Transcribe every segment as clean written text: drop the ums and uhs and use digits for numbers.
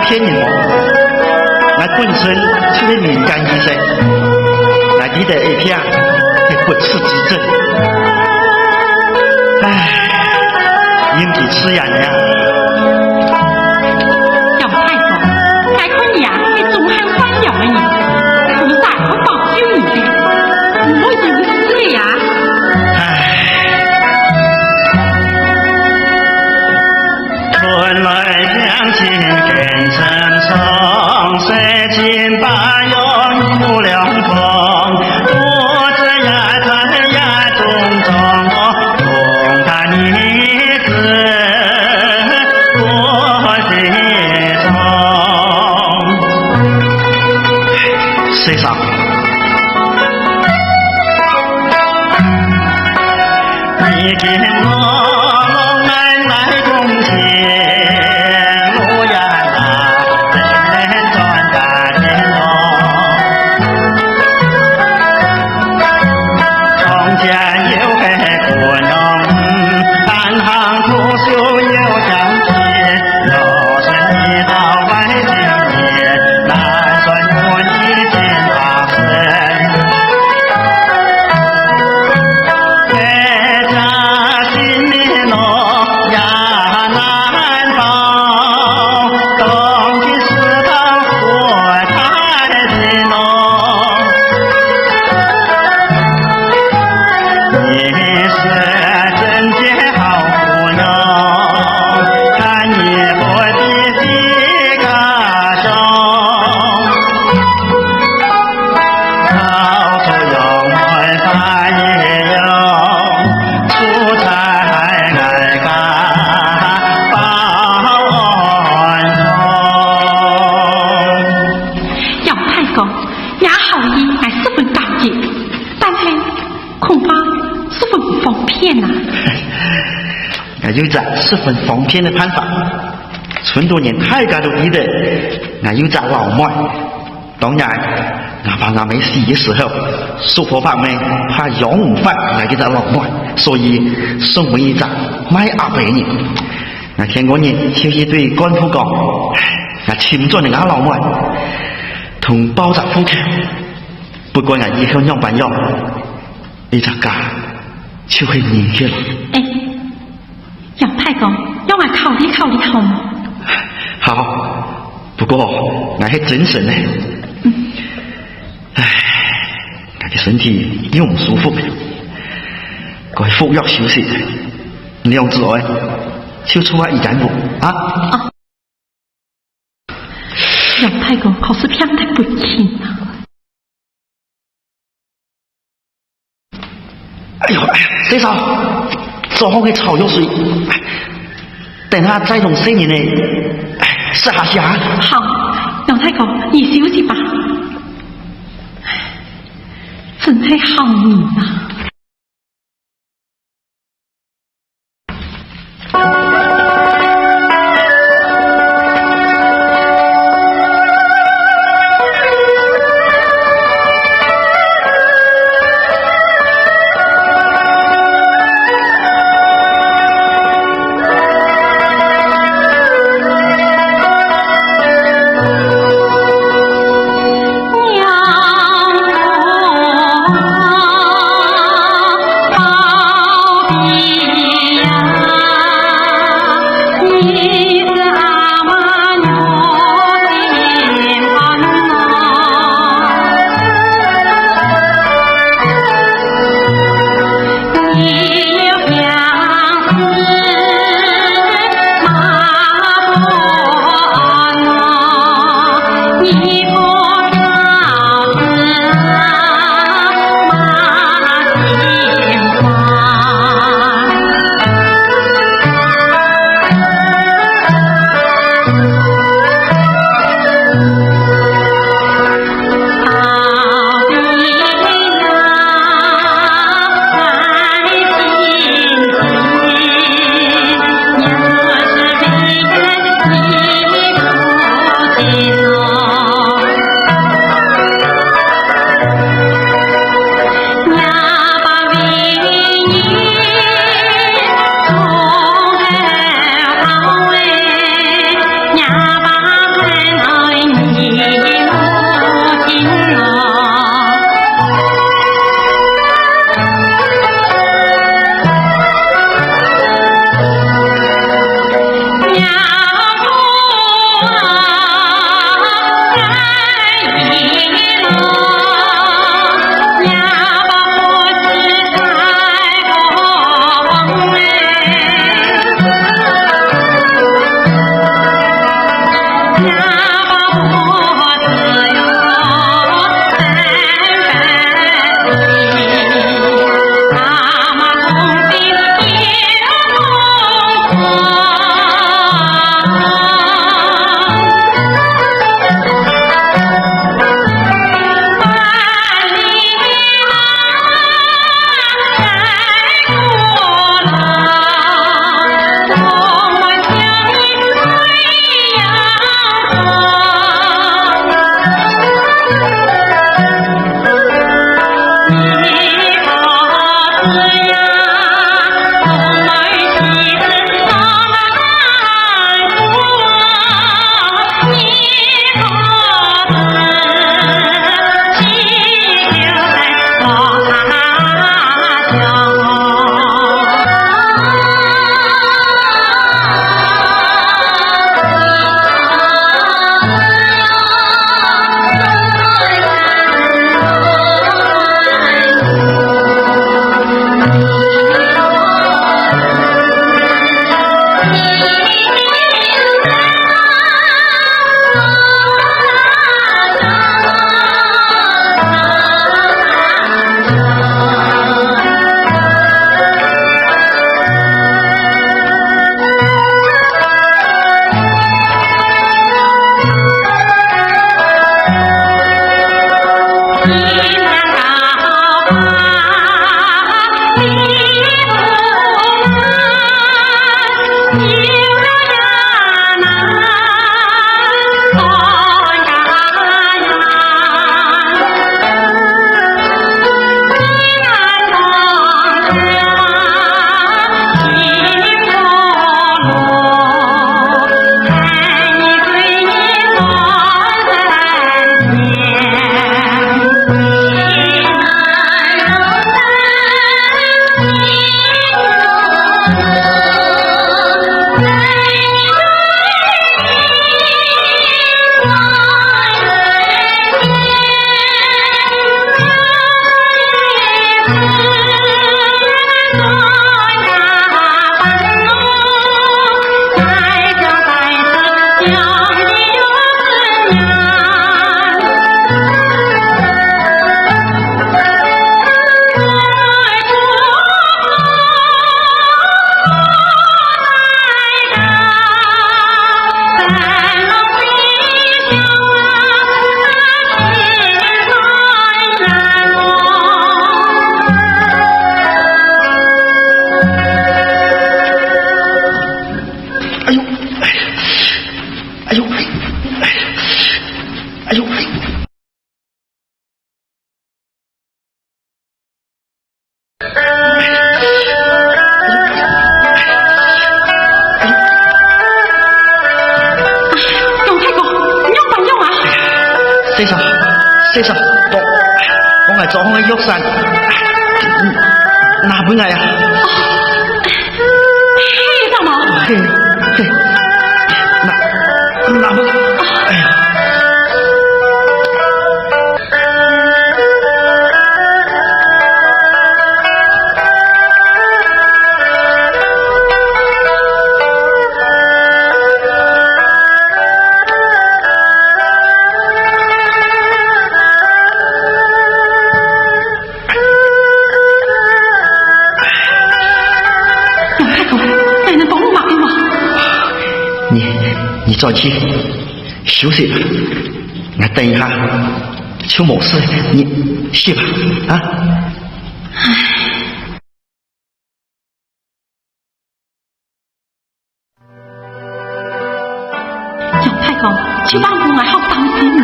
骗人哦！我本身就是民间医生，我记得一片是不耻之症。唉，应急吃人呀！杨太公，该看呀，你总还善良的人，菩萨会保佑你的，不会有事的呀。春来将近更成双，水尽八涌入凉风。我这呀在呀中同他女子过心中。谁上？你给我。有着十分方便的办法，很多人大家都记得，我有着老麦。当然，哪怕我没死的时候，苏婆婆们怕养唔翻我这老麦，所以送我一张买200人。我听过人就是对干部讲，我欠咗你家老麦，同包扎户口。不过我以后样办样，你这家就会明确了。杨太公，让我考虑考虑好吗？好，不过我是真神呢。我的身体又唔舒服，该服药休息。2日外就出来一间屋啊！杨太公可是骗得不轻啊！哎呦，谁少？做好个炒药水，等下再用声音呢，试下。好，杨太公，你休息吧。真是好命啊！娘。先生，我係裝喺喐山，哪本嚟啊？嘿，大毛，嘿，哪本？哎呀！你再去休息吧，我等一下就没事，你去吧啊。杨太公，去办公还好担心啊，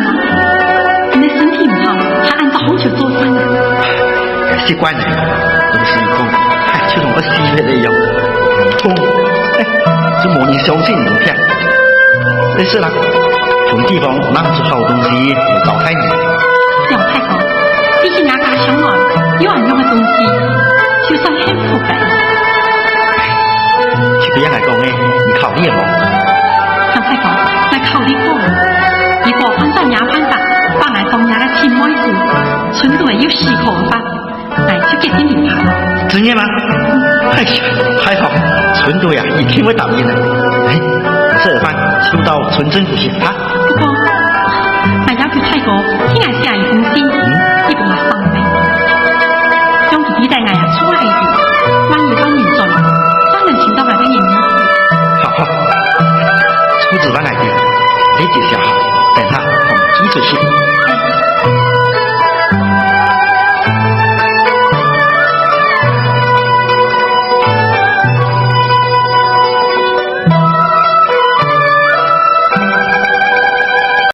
你的身体不好，还按照好去做饭啊。习惯了，都是一种，就同我洗了一样，痛，就没人相信你骗。没事了，从地方拿出好东西来招待你。杨太公，毕竟俺家乡嘛，有俺用的东西，就算很腐败。就这样来讲呢，你考虑了吗？杨太公，来考虑过了。如果按照伢办法，把俺当伢的亲妹子，村都有10口的饭，来就给你领牌。真的吗？哎呀，还好，村都呀一定会答应的。哎。这饭就到村政府去啊！不过，俺要求太哥听俺写一封信，你给我上来，将自己带俺呀出来一点，万一到民众，专门听到俺的言语。好，出纸万来的，立即写好，等他寄出去。